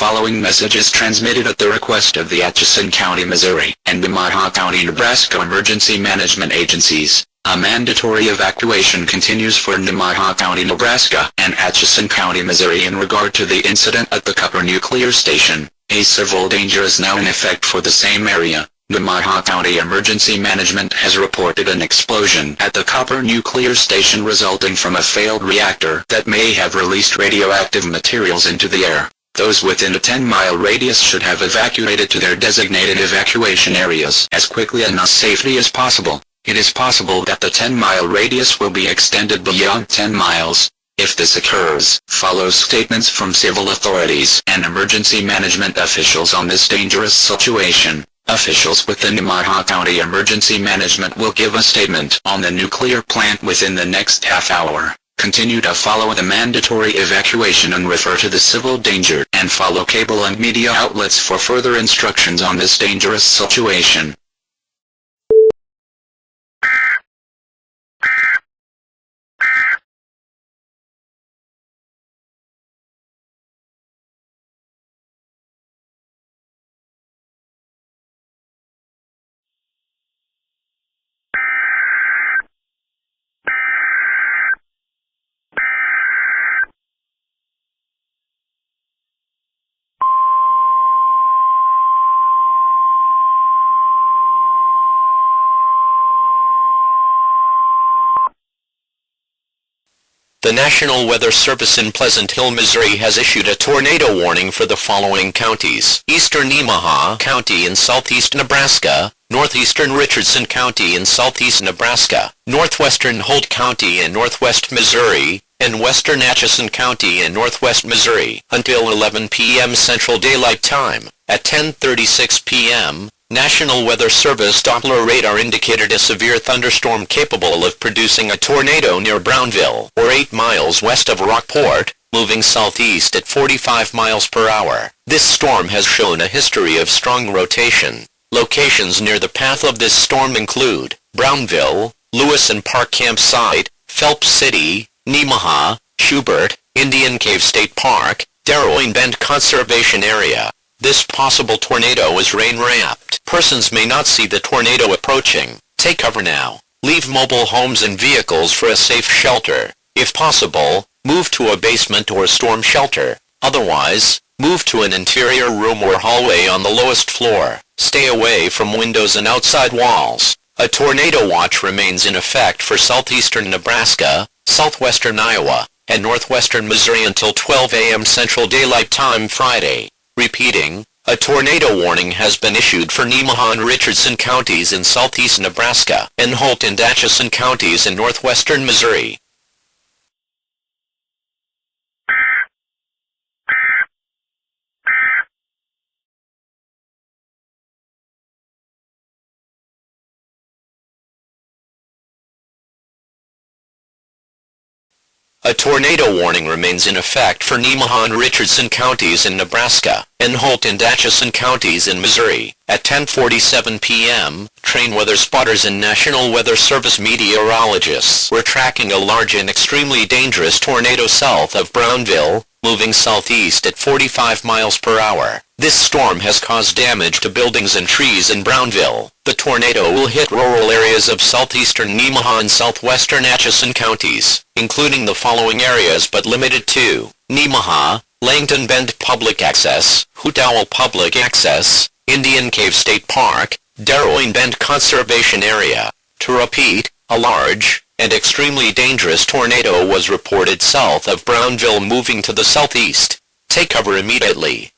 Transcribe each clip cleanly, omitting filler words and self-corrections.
following message is transmitted at the request of the Atchison County, Missouri, and Omaha County, Nebraska emergency management agencies. A mandatory evacuation continues for Omaha County, Nebraska, and Atchison County, Missouri in regard to the incident at the Copper Nuclear Station. A civil danger is now in effect for the same area. Omaha County Emergency Management has reported an explosion at the Copper Nuclear Station resulting from a failed reactor that may have released radioactive materials into the air. Those within a 10-mile radius should have evacuated to their designated evacuation areas as quickly and as safely as possible. It is possible that the 10-mile radius will be extended beyond 10 miles. If this occurs, follow statements from civil authorities and emergency management officials on this dangerous situation. Officials within Omaha County Emergency Management will give a statement on the nuclear plant within the next half hour. Continue to follow the mandatory evacuation and refer to the civil danger and follow cable and media outlets for further instructions on this dangerous situation. The National Weather Service in Pleasant Hill, Missouri has issued a tornado warning for the following counties: eastern Omaha County in southeast Nebraska, northeastern Richardson County in southeast Nebraska, northwestern Holt County in northwest Missouri, and western Atchison County in northwest Missouri until 11 p.m. Central Daylight Time. At 10:36 p.m., National Weather Service Doppler radar indicated a severe thunderstorm capable of producing a tornado near Brownville, or 8 miles west of Rockport, moving southeast at 45 miles per hour. This storm has shown a history of strong rotation. Locations near the path of this storm include Brownville, Lewis and Park Campsite, Phelps City, Nemaha, Schubert, Indian Cave State Park, Darrowing Bend Conservation Area. This possible tornado is rain-wrapped. Persons may not see the tornado approaching. Take cover now. Leave mobile homes and vehicles for a safe shelter. If possible, move to a basement or storm shelter. Otherwise, move to an interior room or hallway on the lowest floor. Stay away from windows and outside walls. A tornado watch remains in effect for southeastern Nebraska, southwestern Iowa, and northwestern Missouri until 12 a.m. Central Daylight Time Friday. Repeating, a tornado warning has been issued for Nemaha and Richardson counties in southeast Nebraska, and Holt and Atchison counties in northwestern Missouri. A tornado warning remains in effect for Nemaha and Richardson counties in Nebraska, and Holt and Atchison counties in Missouri. At 10:47 p.m., train weather spotters and National Weather Service meteorologists were tracking a large and extremely dangerous tornado south of Brownville, moving southeast at 45 miles per hour. This storm has caused damage to buildings and trees in Brownville. The tornado will hit rural areas of southeastern Nemaha and southwestern Atchison counties, including the following areas but limited to Nemaha, Langton Bend Public Access, Hoot Owl Public Access, Indian Cave State Park, Darrowing Bend Conservation Area. To repeat, a large and extremely dangerous tornado was reported south of Brownville moving to the southeast. Take cover immediately.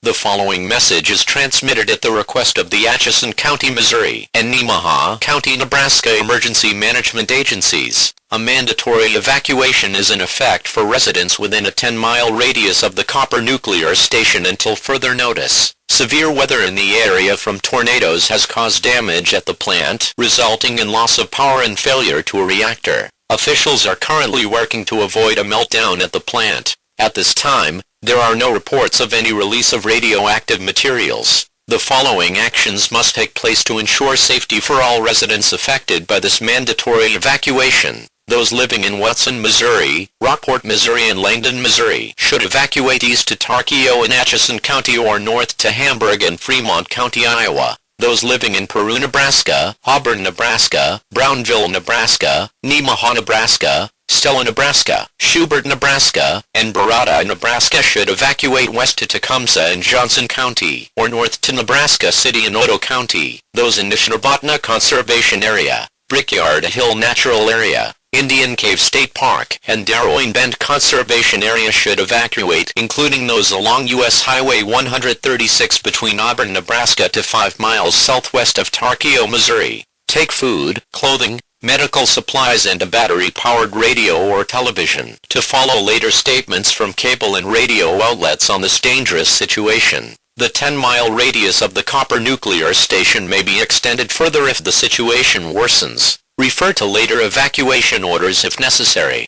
The following message is transmitted at the request of the Atchison County, Missouri, and Nemaha County, Nebraska emergency management agencies. A mandatory evacuation is in effect for residents within a 10-mile radius of the Copper Nuclear Station until further notice. Severe weather in the area from tornadoes has caused damage at the plant, resulting in loss of power and failure to a reactor. Officials are currently working to avoid a meltdown at the plant. At this time, there are no reports of any release of radioactive materials. The following actions must take place to ensure safety for all residents affected by this mandatory evacuation. Those living in Wesson, Missouri, Rockport, Missouri and Langdon, Missouri should evacuate east to Tarkio in Atchison County or north to Hamburg and Fremont County, Iowa. Those living in Peru, Nebraska, Auburn, Nebraska, Brownville, Nebraska, Nemaha, Nebraska, Stella, Nebraska, Schubert, Nebraska, and Barada, Nebraska should evacuate west to Tecumseh in Johnson County, or north to Nebraska City in Otoe County. Those in Nishnabotna Conservation Area, Brickyard Hill Natural Area, Indian Cave State Park, and Darrowing Bend Conservation Area should evacuate, including those along U.S. Highway 136 between Auburn, Nebraska to 5 miles southwest of Tarkio, Missouri. Take food, clothing, medical supplies and a battery-powered radio or television to follow later statements from cable and radio outlets on this dangerous situation. The 10-mile radius of the Copper nuclear station may be extended further if the situation worsens. Refer to later evacuation orders if necessary.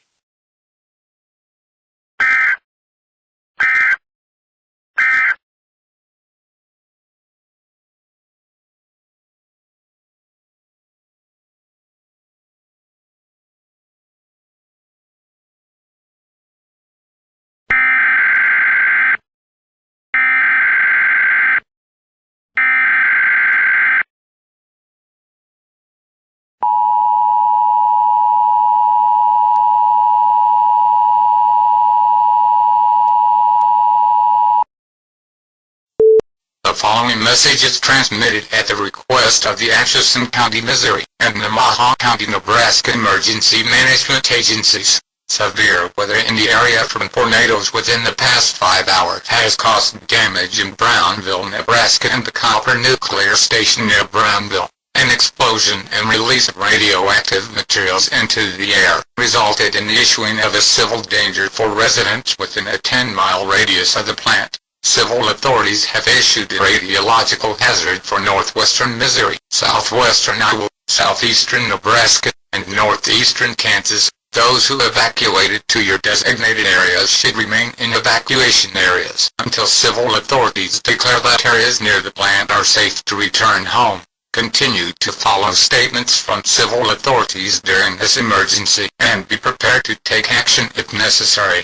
The following message is transmitted at the request of the Atchison County, Missouri, and Nemaha County, Nebraska emergency management agencies. Severe weather in the area from tornadoes within the past 5 hours has caused damage in Brownville, Nebraska and the Copper nuclear station near Brownville. An explosion and release of radioactive materials into the air resulted in the issuing of a civil danger for residents within a 10-mile radius of the plant. Civil authorities have issued a radiological hazard for northwestern Missouri, southwestern Iowa, southeastern Nebraska, and northeastern Kansas. Those who evacuated to your designated areas should remain in evacuation areas until civil authorities declare that areas near the plant are safe to return home. Continue to follow statements from civil authorities during this emergency and be prepared to take action if necessary.